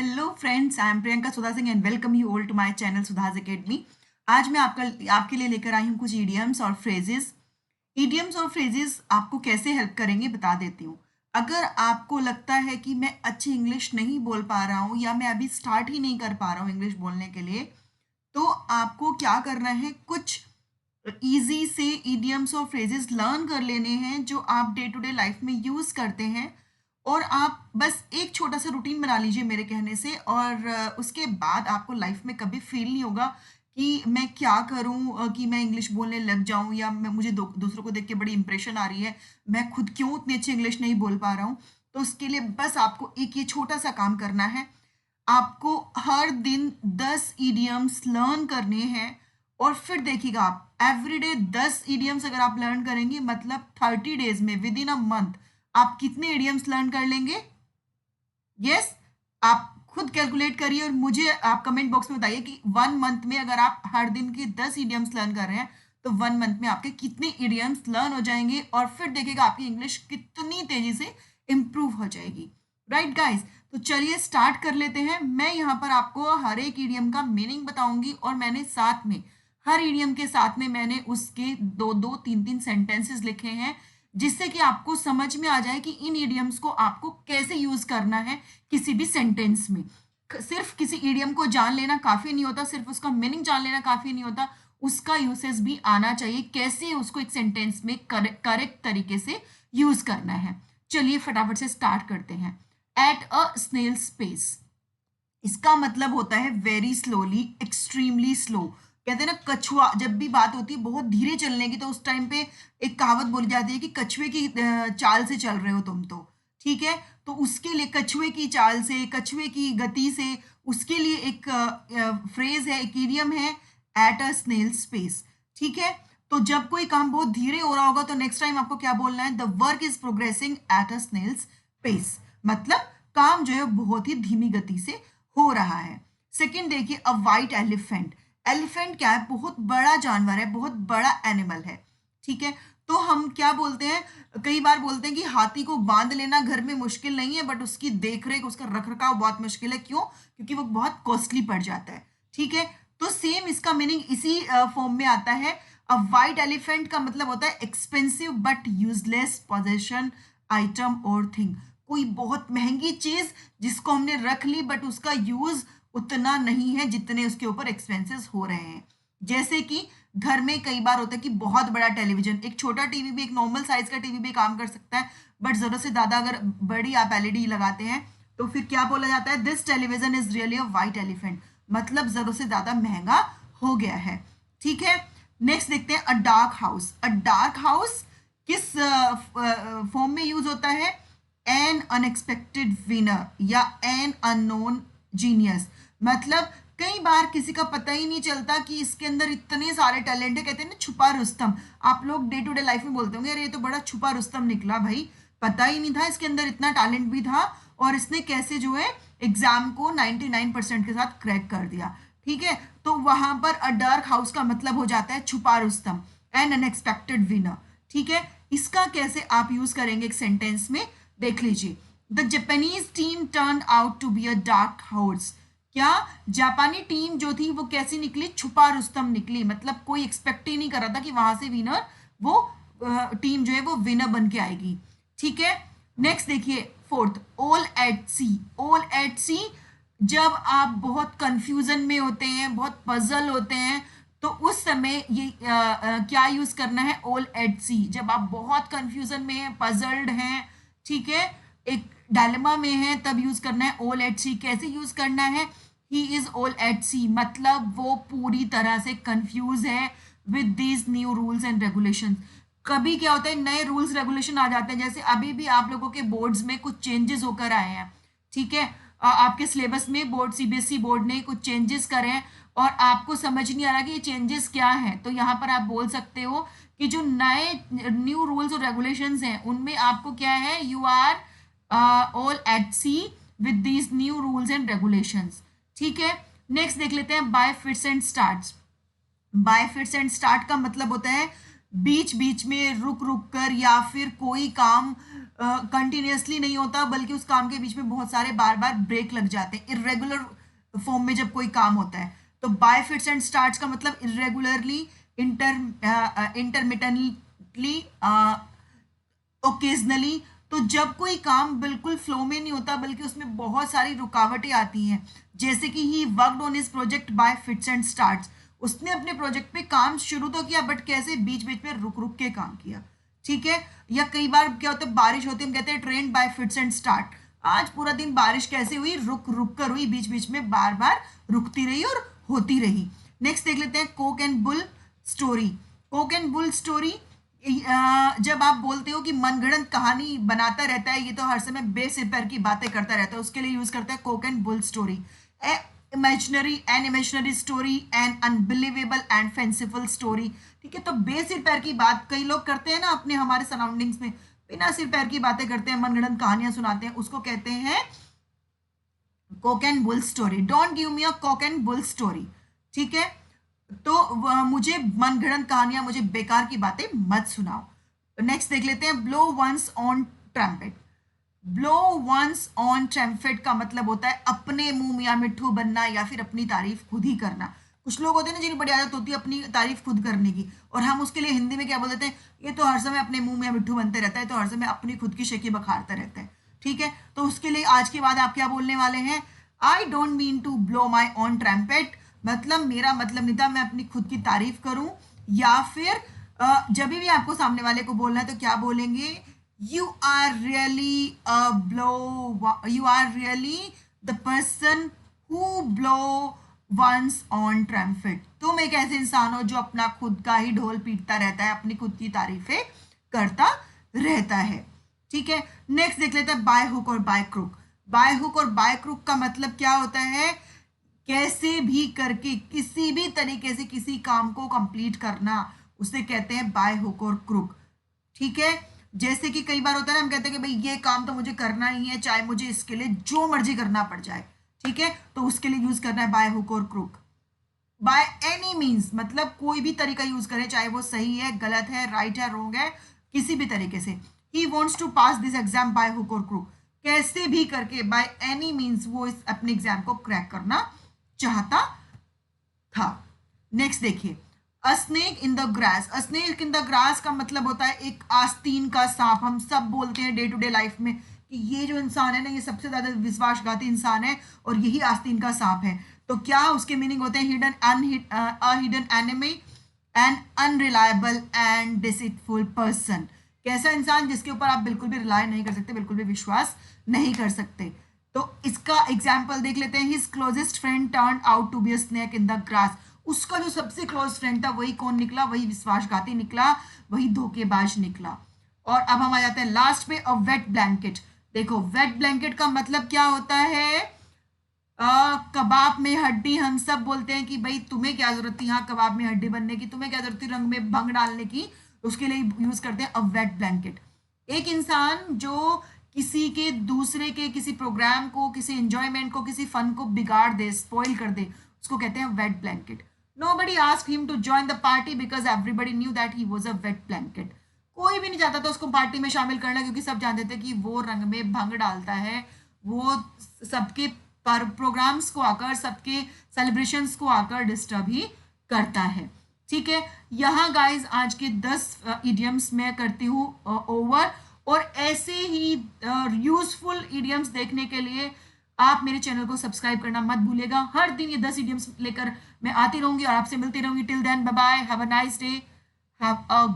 Hello friends, I am Priyanka Sudha Singh and welcome you all to my channel Sudha's Academy. आज मैं आपके लिए लेकर आई हूँ कुछ ईडियम्स और फ्रेजेस। ईडियम्स और फ्रेजेस आपको कैसे हेल्प करेंगे बता देती हूँ। अगर आपको लगता है कि मैं अच्छी इंग्लिश नहीं बोल पा रहा हूँ या मैं अभी स्टार्ट ही नहीं कर पा रहा हूँ इंग्लिश बोलने के लिए, तो आपको क्या करना है, कुछ इजी से ईडियम्स और फ्रेजेस लर्न कर लेने हैं जो आप डे टू डे लाइफ में यूज़ करते हैं। और आप बस एक छोटा सा रूटीन बना लीजिए मेरे कहने से, और उसके बाद आपको लाइफ में कभी फील नहीं होगा कि मैं क्या करूं, कि मैं इंग्लिश बोलने लग जाऊं या मैं मुझे दूसरों को देख के बड़ी इंप्रेशन आ रही है, मैं खुद क्यों उतनी अच्छी इंग्लिश नहीं बोल पा रहा हूं। तो उसके लिए बस आपको एक ये छोटा सा काम करना है। आपको हर दिन 10 ईडियम्स लर्न करने हैं। और फिर देखिएगा, आप एवरीडे 10 ईडियम्स अगर आप लर्न करेंगे, मतलब 30 डेज में, विद इन अ मंथ, आप कितने ईडियम्स लर्न कर लेंगे? यस, आप खुद कैलकुलेट करिए और मुझे आप कमेंट बॉक्स में बताइए कि 1 मंथ में अगर आप हर दिन के 10 ईडियम्स लर्न कर रहे हैं तो 1 मंथ में आपके कितने ईडियम्स लर्न हो जाएंगे। और फिर देखिएगा आपकी इंग्लिश कितनी तेजी से इंप्रूव हो जाएगी। राइट गाइस, तो चलिए स्टार्ट कर लेते हैं। मैं यहाँ पर आपको हर एक ईडियम का मीनिंग बताऊंगी और मैंने साथ में, हर ईडियम के साथ में मैंने उसके दो दो तीन तीन सेंटेंसेस लिखे हैं, जिससे कि आपको समझ में आ जाए कि इन इडियम्स को आपको कैसे यूज करना है किसी भी सेंटेंस में। सिर्फ किसी इडियम को जान लेना काफी नहीं होता, सिर्फ उसका मीनिंग जान लेना काफी नहीं होता, उसका यूसेज भी आना चाहिए, कैसे उसको एक सेंटेंस में करेक्ट तरीके से यूज करना है। चलिए फटाफट से स्टार्ट करते हैं। एट अ स्नेल स्पेस, इसका मतलब होता है वेरी स्लोली, एक्सट्रीमली स्लो। कहते हैं ना, कछुआ, जब भी बात होती है बहुत धीरे चलने की, तो उस टाइम पे एक कहावत बोली जाती है कि कछुए की चाल से चल रहे हो तुम तो। ठीक है, तो उसके लिए कछुए की चाल से, कछुए की गति से, उसके लिए एक फ्रेज है, एक इडियम है, एट अ स्नेल स्पेस। ठीक है, तो जब कोई काम बहुत धीरे हो रहा होगा तो नेक्स्ट टाइम आपको क्या बोलना है? The work is progressing at a snail's pace, मतलब काम जो है बहुत ही धीमी गति से हो रहा है। सेकंड देखिए, अ वाइट एलिफेंट। एलिफेंट क्या है? बहुत बड़ा जानवर है, बहुत बड़ा एनिमल है। ठीक है, तो हम क्या बोलते हैं, कई बार बोलते हैं कि हाथी को बांध लेना घर में मुश्किल नहीं है, बट उसकी देखरेख, उसका रखरखाव बहुत मुश्किल है। क्यों? क्योंकि वो बहुत कॉस्टली पड़ जाता है। ठीक है, तो सेम इसका मीनिंग इसी फॉर्म में आता है। अ वाइट एलिफेंट का मतलब होता है expensive but useless possession, item और थिंग। कोई बहुत महंगी चीज जिसको हमने रख ली बट उसका यूज उतना नहीं है जितने उसके ऊपर एक्सपेंसेस हो रहे हैं। जैसे कि घर में कई बार होता है कि बहुत बड़ा टेलीविजन, एक छोटा टीवी भी, एक नॉर्मल साइज का टीवी भी काम कर सकता है, बट जरूरत से ज्यादा अगर बड़ी आप एलईडी लगाते हैं तो फिर क्या बोला जाता है? This television is really a white elephant, मतलब जरूरत से ज्यादा महंगा हो गया है। ठीक है, नेक्स्ट देखते हैं, अ डार्क हाउस। अ डार्क हाउस किस फॉर्म में यूज होता है? एन अनएक्सपेक्टेड विनर या एन अननोन जीनियस, मतलब कई बार किसी का पता ही नहीं चलता कि इसके अंदर इतने सारे टैलेंट है। कहते हैं ना, छुपा रुस्तम। आप लोग डे टू डे लाइफ में बोलते होंगे, अरे ये तो बड़ा छुपा रुस्तम निकला भाई, पता ही नहीं था इसके अंदर इतना टैलेंट भी था, और इसने कैसे जो है एग्जाम को 99% के साथ क्रैक कर दिया। ठीक है, तो वहां पर अ डार्क हाउस का मतलब हो जाता है छुपा रुस्तम, एन अनएक्सपेक्टेड विनर। ठीक है, इसका कैसे आप यूज करेंगे एक सेंटेंस में, देख लीजिए। The Japanese team turn out to be a dark horse. क्या जापानी टीम जो थी वो कैसी निकली? छुपा रुस्तम निकली, मतलब कोई एक्सपेक्ट ही नहीं कर रहा था कि वहां से विनर, वो टीम जो है वो विनर बन के आएगी। ठीक है, नेक्स्ट देखिए, fourth, all at sea. All at sea, जब आप बहुत कंफ्यूजन में होते हैं, बहुत पजल होते हैं, तो उस समय ये क्या यूज करना है? All at sea. जब आप बहुत कंफ्यूजन में हैं, पजल्ड हैं, ठीक है, एक डायलेमा में है, तब यूज करना है ऑल एट सी। कैसे यूज करना है? ही इज ऑल एट सी, मतलब वो पूरी तरह से कंफ्यूज है with these new rules and regulation. कभी क्या होता है, नए रूल्स रेगुलेशन आ जाते हैं, जैसे अभी भी आप लोगों के बोर्ड्स में कुछ चेंजेस होकर आए हैं। ठीक है, आपके सिलेबस में बोर्ड, सीबीएसई बोर्ड ने कुछ चेंजेस करे हैं और आपको समझ नहीं आ रहा कि ये चेंजेस क्या है, तो यहाँ पर आप बोल सकते हो कि जो नए न्यू रूल्स और रेगुलेशंस हैं उनमें आपको क्या है? You are all at sea with these new rules and regulations. ठीक है, नेक्स्ट देख लेते हैं, by fits and starts. By fits and start का मतलब होता है बीच बीच में रुक रुक कर, या फिर कोई काम कंटिन्यूअसली नहीं होता बल्कि उस काम के बीच में बहुत सारे बार बार ब्रेक लग जाते हैं इरेगुलर फॉर्म में जब कोई काम होता है। तो बाय फिट्स एंड स्टार्ट्स का मतलब इरेगुलरली, इंटरमिटेंटली, ओकेजनली। तो जब कोई काम बिल्कुल फ्लो में नहीं होता बल्कि उसमें बहुत सारी रुकावटें आती हैं, जैसे कि he worked on his project by fits and starts, उसने अपने प्रोजेक्ट पे काम शुरू तो किया बट कैसे, बीच बीच में रुक रुक के काम किया। ठीक है। या कई बार क्या होता है, बारिश होती है, हम कहते हैं train bye fits and start. आज पूरा दिन बारिश कैसे हुई, रुक रुक कर हुई, बीच बीच में बार बार रुकती रही और होती रही। नेक्स्ट देख लेते हैं Coke and bull story. Coke and bull story, जब आप बोलते हो कि मनगढ़ंत कहानी बनाता रहता है, ये तो हर समय बेसिर पैर की बातें करता रहता है, उसके लिए यूज करता है cock and bull story. Imaginary story, an unbelievable and fanciful story. ठीक है। तो बेसिर पैर की बात कई लोग करते हैं ना अपने हमारे सराउंडिंग्स में, बिना सिर पैर की बातें करते हैं, मनगढ़ंत कहानियां सुनाते हैं, उसको कहते हैं Coke and bull story. Don't give me a cock and bull story. ठीक है। तो मुझे मनगढ़ंत कहानियां, मुझे बेकार की बातें मत सुनाओ। नेक्स्ट देख लेते हैं blow one's on trumpet. Blow one's on trumpet का मतलब होता है अपने मुंह मियाँ मिट्ठू बनना या फिर अपनी तारीफ खुद ही करना। कुछ लोग होते हैं ना जिन्हें बड़ी आदत होती है अपनी तारीफ खुद करने की, और हम उसके लिए हिंदी में क्या बोल देते हैं, ये तो हर समय अपने मुंह मियाँ मिट्ठू बनते रहता है, तो हर समय अपनी खुद की शक्ल बखारता रहता है। ठीक है। तो उसके लिए आज के बाद आप क्या बोलने वाले हैं, I don't mean to blow my own trumpet, मतलब मेरा मतलब नहीं था मैं अपनी खुद की तारीफ करूं। या फिर जब भी आपको सामने वाले को बोलना है तो क्या बोलेंगे, you are really you are really the person who blow one's on trumpet. तुम एक ऐसे इंसान हो जो अपना खुद का ही ढोल पीटता रहता है, अपनी खुद की तारीफें करता रहता है। ठीक है। नेक्स्ट देख लेते हैं बाय हुक और बाय क्रुक। बाय हुक और बाय क्रुक का मतलब क्या होता है, कैसे भी करके किसी भी तरीके से किसी काम को कंप्लीट करना, उसे कहते हैं बाय हुक और क्रुक। ठीक है। जैसे कि कई बार होता है ना, हम कहते हैं कि भाई ये काम तो मुझे करना ही है, चाहे मुझे इसके लिए जो मर्जी करना पड़ जाए। ठीक है। तो उसके लिए यूज करना है बाय हुक और क्रुक। बाय एनी मीन्स मतलब कोई भी तरीका यूज करें, चाहे वो सही है, गलत है, राइट है, रॉन्ग है, किसी भी तरीके से। He wants to pass this exam by hook और क्रुक, कैसे भी करके बाय एनी मीन्स वो इस अपने एग्जाम को क्रैक करना चाहता था। नेक्स्ट देखिए अ snake in the grass. A snake in the grass का मतलब होता है एक आस्तीन का सांप। हम सब बोलते हैं डे टू डे लाइफ में कि ये जो इंसान है ना, ये सबसे ज्यादा विश्वासघाती इंसान है और यही आस्तीन का सांप है। तो क्या उसके मीनिंग होते हैं, hidden enemy, an unreliable and deceitful person. कैसा इंसान जिसके ऊपर आप बिल्कुल भी रिलाय नहीं कर सकते, बिल्कुल भी विश्वास नहीं कर सकते। तो इसका एग्जाम्पल देख लेते हैं, his closest friend turn out to be a snake in the grass. उसका जो सबसे क्लोज फ्रेंड था वही कौन निकला, वही विश्वासघाती निकला, वही धोखेबाज निकला। और अब हम आ जाते हैं लास्ट पे, अ वेट ब्लैंकेट। देखो वेट ब्लैंकेट का मतलब क्या होता है, कबाब में हड्डी। हम सब बोलते हैं कि भाई तुम्हें क्या जरूरत थी यहाँ कबाब में हड्डी बनने की, तुम्हें क्या जरूरत थी रंग में भंग डालने की, उसके लिए यूज करते हैं अ वेट ब्लैंकेट। एक इंसान जो किसी के दूसरे के किसी प्रोग्राम को, किसी एंजॉयमेंट को, किसी फन को बिगाड़ दे, स्पॉइल कर दे, उसको कहते हैं wait blanket. Nobody asked him to join the party because everybody knew that he was a wet blanket. कोई भी नहीं चाहता था उसको पार्टी में शामिल करना, क्योंकि सब जानते थे कि वो रंग में भंग डालता है, वो सबके पर प्रोग्राम्स को आकर, सबके सेलिब्रेशंस को आकर डिस्टर्ब ही करता है। ठीक है। यहाँ गाइज आज के 10 इडियम्स मैं करती हूँ ओवर, और ऐसे ही यूजफुल इडियम्स देखने के लिए आप मेरे चैनल को सब्सक्राइब करना मत भूलिएगा। हर दिन ये 10 इडियम्स लेकर मैं आती रहूंगी और आपसे मिलती रहूंगी। Till then bye bye, have a nice day, have a